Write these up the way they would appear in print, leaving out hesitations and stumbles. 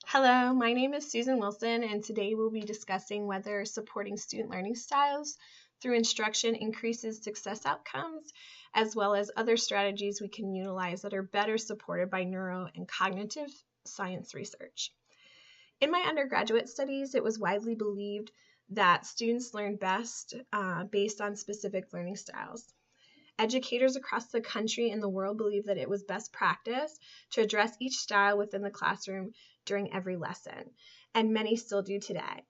Hello, my name is Susan Wilson, and today we'll be discussing whether supporting student learning styles through instruction increases success outcomes, as well as other strategies we can utilize that are better supported by neuro and cognitive science research. In my undergraduate studies, it was widely believed that students learn best based on specific learning styles. Educators across the country and the world believe that it was best practice to address each style within the classroom during every lesson, and many still do today.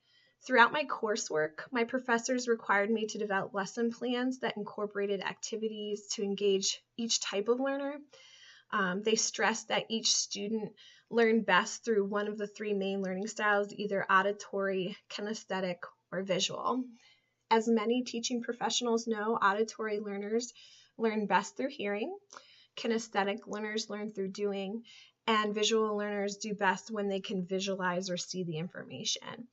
Throughout my coursework, my professors required me to develop lesson plans that incorporated activities to engage each type of learner. They stressed that each student learned best through one of the three main learning styles, either auditory, kinesthetic, or visual. As many teaching professionals know, auditory learners learn best through hearing, kinesthetic learners learn through doing, and visual learners do best when they can visualize or see the information.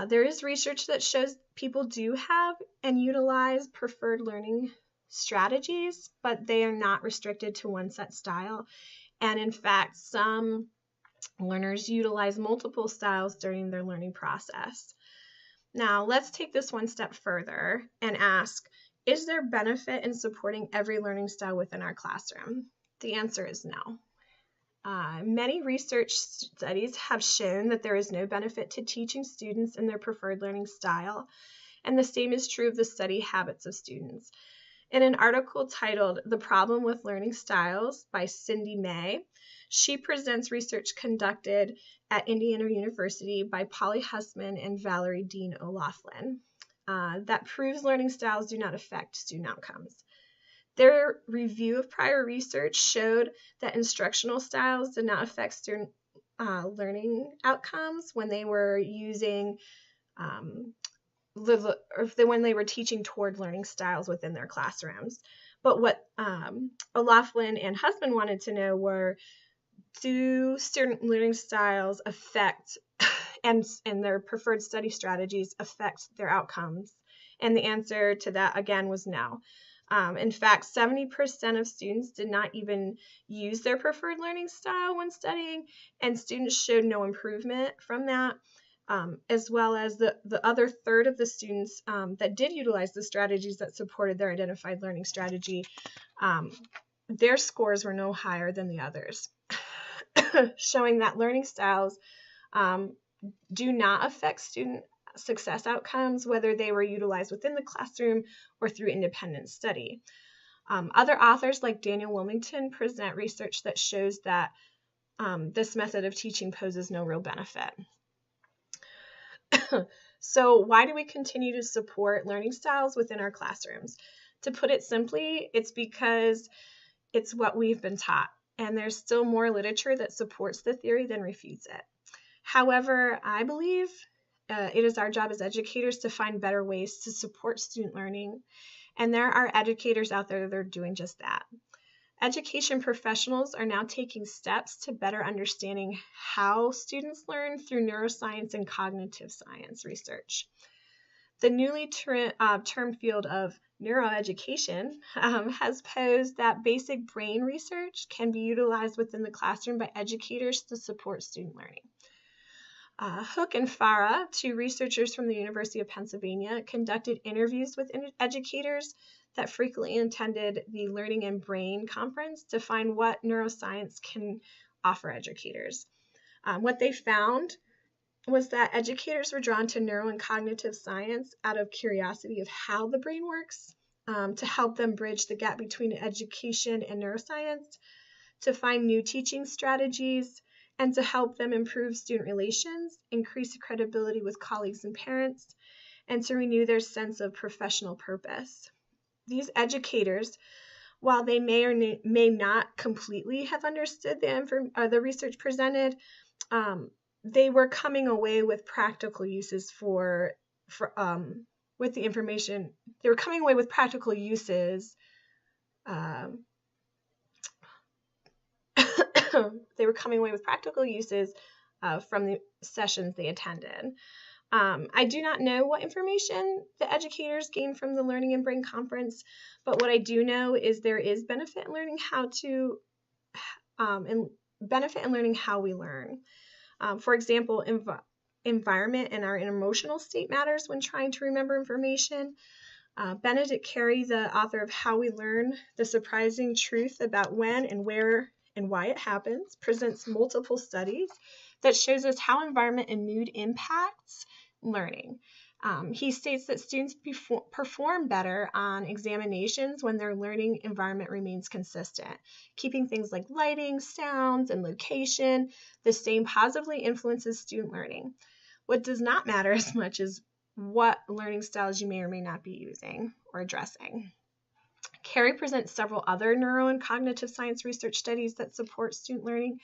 There is research that shows people do have and utilize preferred learning strategies, but they are not restricted to one set style. And in fact, some learners utilize multiple styles during their learning process. Now, let's take this one step further and ask, is there benefit in supporting every learning style within our classroom? The answer is no. Many research studies have shown that there is no benefit to teaching students in their preferred learning style, and the same is true of the study habits of students. In an article titled "The Problem with Learning Styles" by Cindy May, she presents research conducted at Indiana University by Polly Hussman and Valerie Dean O'Loughlin that proves learning styles do not affect student outcomes. Their review of prior research showed that instructional styles did not affect student learning outcomes when they were using when they were teaching toward learning styles within their classrooms. But what O'Loughlin and Hussman wanted to know were, do student learning styles affect and their preferred study strategies affect their outcomes? And the answer to that, again, was no. In fact, 70% of students did not even use their preferred learning style when studying, and students showed no improvement from that, as well as the other third of the students that did utilize the strategies that supported their identified learning strategy, their scores were no higher than the others, showing that learning styles do not affect student success outcomes, whether they were utilized within the classroom or through independent study. Other authors like Daniel Wilmington present research that shows that this method of teaching poses no real benefit. So why do we continue to support learning styles within our classrooms? To put it simply, it's because it's what we've been taught, and there's still more literature that supports the theory than refutes it. However, I believe it is our job as educators to find better ways to support student learning, and there are educators out there that are doing just that. Education professionals are now taking steps to better understanding how students learn through neuroscience and cognitive science research. The newly termed field of neuroeducation has posed that basic brain research can be utilized within the classroom by educators to support student learning. Hook and Farah, two researchers from the University of Pennsylvania, conducted interviews with educators that frequently attended the Learning and Brain conference to find what neuroscience can offer educators. What they found was that educators were drawn to neuro and cognitive science out of curiosity of how the brain works, to help them bridge the gap between education and neuroscience, to find new teaching strategies, and to help them improve student relations, increase credibility with colleagues and parents, and to renew their sense of professional purpose. These educators, while they may or may not completely have understood the research presented, they were coming away with practical uses with the information. They were coming away with practical uses. They were coming away with practical uses from the sessions they attended. I do not know what information the educators gained from the Learning and Brain conference, but what I do know is there is benefit in learning how we learn. For example, environment and our emotional state matters when trying to remember information. Benedict Carey, the author of How We Learn, The Surprising Truth About When and Where and Why It Happens, presents multiple studies that shows us how environment and mood impacts learning. He states that students perform better on examinations when their learning environment remains consistent. Keeping things like lighting, sounds, and location the same positively influences student learning. What does not matter as much is what learning styles you may or may not be using or addressing. Carey presents several other neuro and cognitive science research studies that support student learning,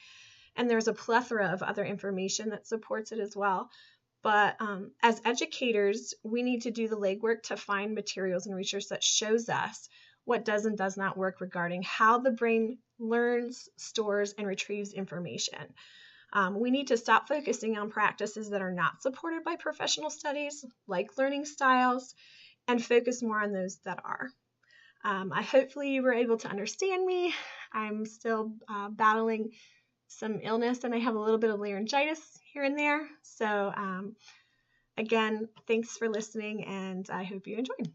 and there's a plethora of other information that supports it as well. But as educators, we need to do the legwork to find materials and research that shows us what does and does not work regarding how the brain learns, stores, and retrieves information. We need to stop focusing on practices that are not supported by professional studies, like learning styles, and focus more on those that are. Hopefully you were able to understand me. I'm still battling some illness, and I have a little bit of laryngitis here and there. So again, thanks for listening, and I hope you enjoyed.